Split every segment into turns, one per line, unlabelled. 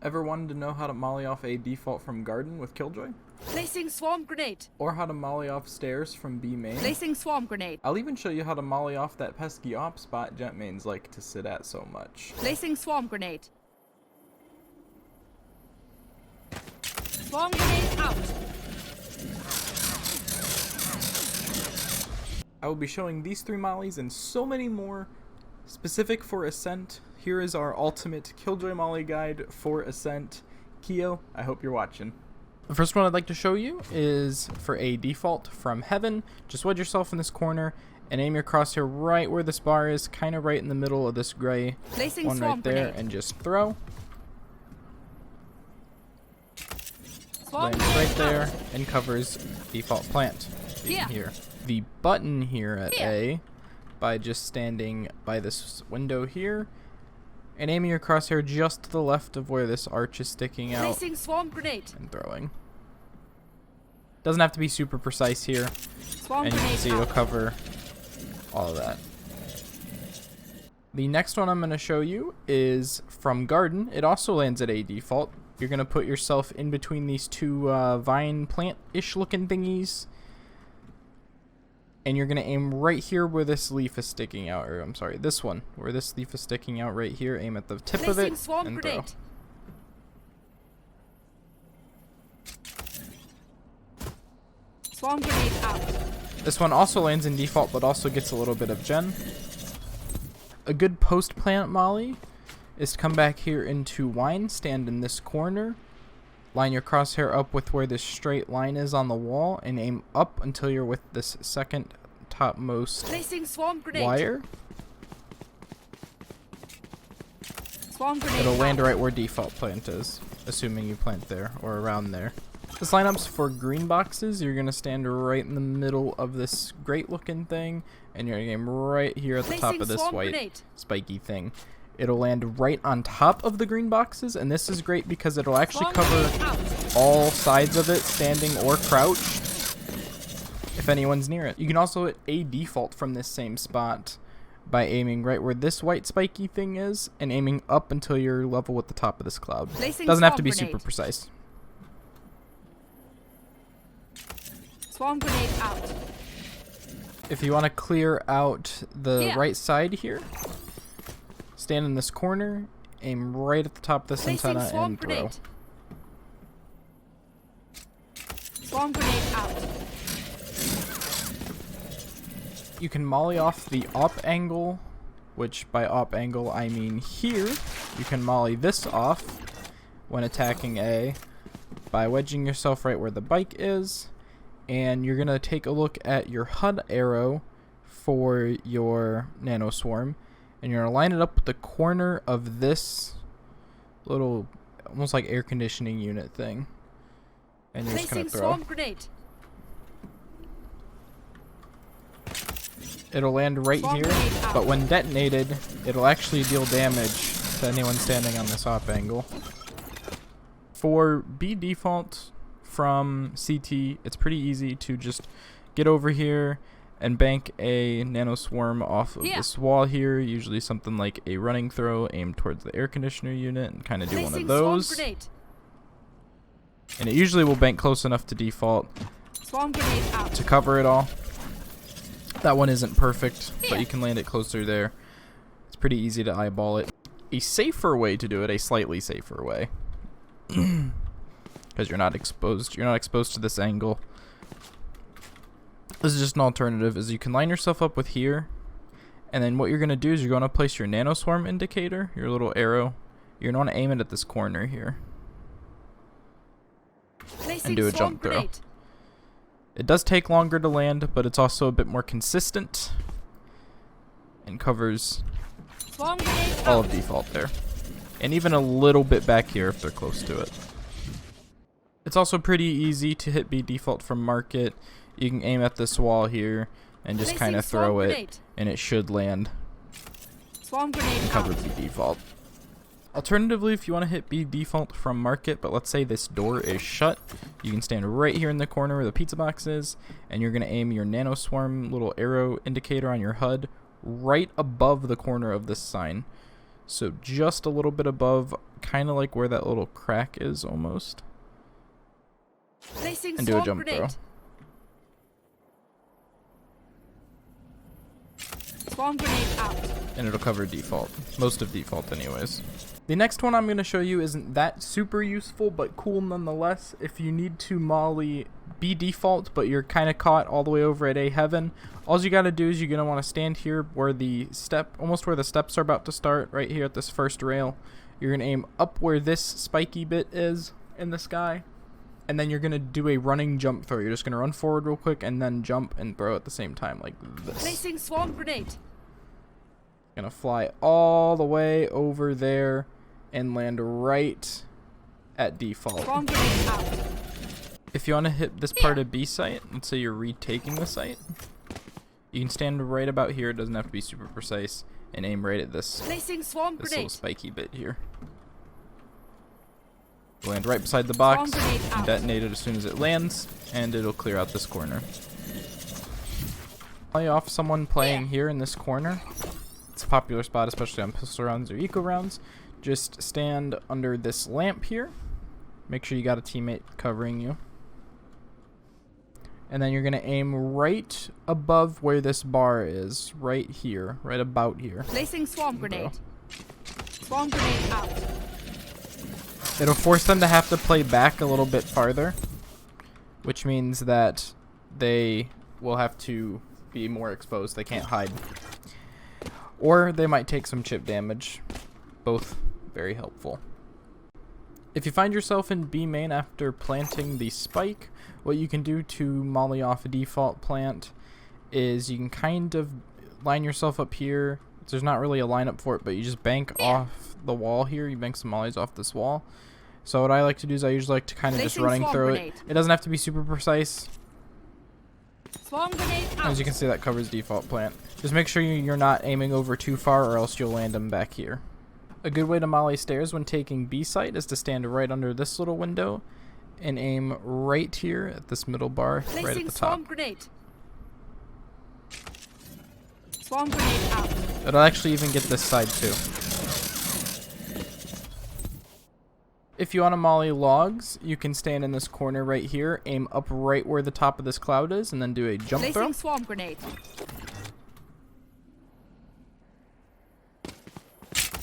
Ever wanted to know how to molly off a default from garden with Killjoy?
Placing swarm grenade.
Or how to molly off stairs from B main?
Placing swarm grenade.
I'll even show you how to molly off that pesky op spot jet mains like to sit at so much.
Placing swarm grenade. Swarm grenade out.
I will be showing these 3 mollies and so many more specific for Ascent. Here is our ultimate Killjoy molly guide for Ascent. Keo, I hope you're watching. The first one I'd like to show you is for a default from Heaven. Just wedge yourself in this corner and aim your crosshair right where this bar is, kind of right in the middle of this gray
Placing
one
swarm
right there,
grenade.
and just throw.
Swarm
Lands
grenade
right there
out.
and covers default plant. You can hear the button here at A by just standing by this window here and aiming your crosshair just to the left of where this arch is sticking out
Placing swarm grenade.
and throwing. Doesn't have to be super precise here,
Swarm
and you can
grenade
see it'll
out.
cover all of that. The next one I'm going to show you is from Garden. It also lands at A default. You're going to put yourself in between these 2 vine plant-ish looking thingies, and you're going to aim right here where this leaf is sticking out, or I'm sorry, this one, where this leaf is sticking out right here. Aim at the tip of
Placing
it
swarm
and
grenade.
throw.
Swarm grenade out.
This one also lands in default, but also gets a little bit of gen. A good post-plant molly is to come back here into wine, stand in this corner, line your crosshair up with where this straight line is on the wall, and aim up until you're with this second topmost
Placing swarm grenade.
wire.
Swarm grenade
It'll land
out.
right where default plant is, assuming you plant there or around there. This lineup's for green boxes. You're going to stand right in the middle of this great looking thing, and you're going to aim right here at the top
Placing
of this
swarm
white
grenade.
spiky thing. It'll land right on top of the green boxes, and this is great because it'll actually
Swarm
cover
grenade out.
all sides of it, standing or crouched, if anyone's near it. You can also hit a default from this same spot by aiming right where this white spiky thing is and aiming up until you're level with the top of this cloud.
Placing
Doesn't have
swarm
to be
grenade.
super precise.
Swarm grenade out.
If you want to clear out the
Yeah.
right side here, stand in this corner, aim right at the top of this
Placing
antenna,
swarm
and throw.
grenade. Swarm grenade out.
You can molly off the op angle, which by op angle I mean here. You can molly this off when attacking A by wedging yourself right where the bike is, and you're going to take a look at your HUD arrow for your nanoswarm, and you're going to line it up with the corner of this little almost like air conditioning unit thing, and you're just going
Placing
to throw.
swarm grenade.
It'll land right
Swarm
here,
grenade out.
but when detonated, it'll actually deal damage to anyone standing on this op angle. For B default from CT, it's pretty easy to just get over here and bank a nanoswarm off of this wall here, usually something like a running throw aimed towards the air conditioner unit, and kind of do one of
Placing
those.
swarm grenade.
And it usually will bank close enough to default
Swarm grenade out.
to cover it all. That one isn't perfect, but you can land it closer there. It's pretty easy to eyeball it. A safer way to do it, a slightly safer way, because you're not exposed to this angle. This is just an alternative, is you can line yourself up with here, and then what you're going to do is you're going to place your nanoswarm indicator, your little arrow. You're going to aim it at this corner here
Placing
and do a
swarm
jump throw.
grenade.
It does take longer to land, but it's also a bit more consistent and covers
Swarm grenade
all
out.
of default there, and even a little bit back here if they're close to it. It's also pretty easy to hit B default from market. You can aim at this wall here and just
Placing
kind of
swarm
throw it,
grenade.
and it should land
Swarm grenade
and cover
out.
B default. Alternatively, if you want to hit B default from market, but let's say this door is shut, you can stand right here in the corner where the pizza box is, and you're going to aim your nanoswarm little arrow indicator on your HUD right above the corner of this sign. So just a little bit above, kind of like where that little crack is almost.
Placing
And do a
swarm
jump
grenade. Swarm grenade out.
And it'll cover default. Most of default anyways. The next one I'm going to show you isn't that super useful, but cool nonetheless. If you need to molly B default, but you're kind of caught all the way over at A heaven, all you got to do is you're going to want to stand here where the step, almost where the steps are about to start, right here at this first rail. You're going to aim up where this spiky bit is in the sky. And then you're going to do a running jump throw. You're just going to run forward real quick and then jump and throw at the same time like this.
Placing swarm grenade.
Going to fly all the way over there and land right at default.
Swarm grenade out.
If you want to hit this part of B site, let's say you're retaking the site, you can stand right about here. It doesn't have to be super precise, and aim right at this
Placing swarm
little
grenade.
spiky bit here. Land right beside the box,
Swarm grenade out.
detonate it as soon as it lands, and it'll clear out this corner. Play off someone playing here in this corner. It's a popular spot, especially on pistol rounds or eco rounds. Just stand under this lamp here. Make sure you got a teammate covering you. And then you're going to aim right above where this bar is. Right here. Right about here.
Placing swarm grenade. Swarm grenade out.
It'll force them to have to play back a little bit farther, which means that they will have to be more exposed. They can't hide. Or they might take some chip damage. Both very helpful. If you find yourself in B main after planting the spike, what you can do to molly off a default plant is you can kind of line yourself up here. There's not really a lineup for it, but you just bank off the wall here. You bank some mollies off this wall. So what I like to do is I usually like to kind of just running through it. It doesn't have to be super precise.
Swarm grenade out.
As you can see, that covers default plant. Just make sure you're not aiming over too far, or else you'll land them back here. A good way to molly stairs when taking B site is to stand right under this little window and aim right here at this middle bar, right at the top.
Swarm grenade. Swarm grenade out.
It'll actually even get this side too. If you want to molly logs, you can stand in this corner right here, aim up right where the top of this cloud is, and then do a jump throw.
Placing swarm grenade.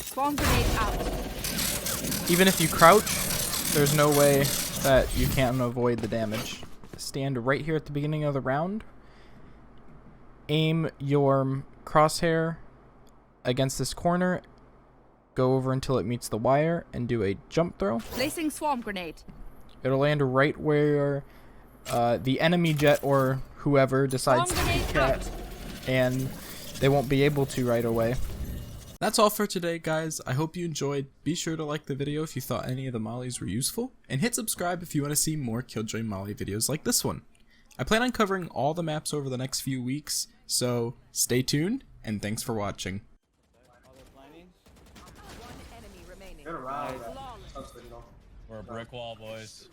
Swarm grenade out.
Even if you crouch, there's no way that you can't avoid the damage. Stand right here at the beginning of the round. Aim your crosshair against this corner. Go over until it meets the wire and do a jump throw.
Placing swarm grenade.
It'll land right where the enemy jet or whoever decides to peek at, and they won't be able to right away. That's all for today, guys. I hope you enjoyed. Be sure to like the video if you thought any of the mollies were useful, and hit subscribe if you want to see more Killjoy molly videos like this one. I plan on covering all the maps over the next few weeks, so stay tuned, and thanks for watching.
We're a brick wall, boys.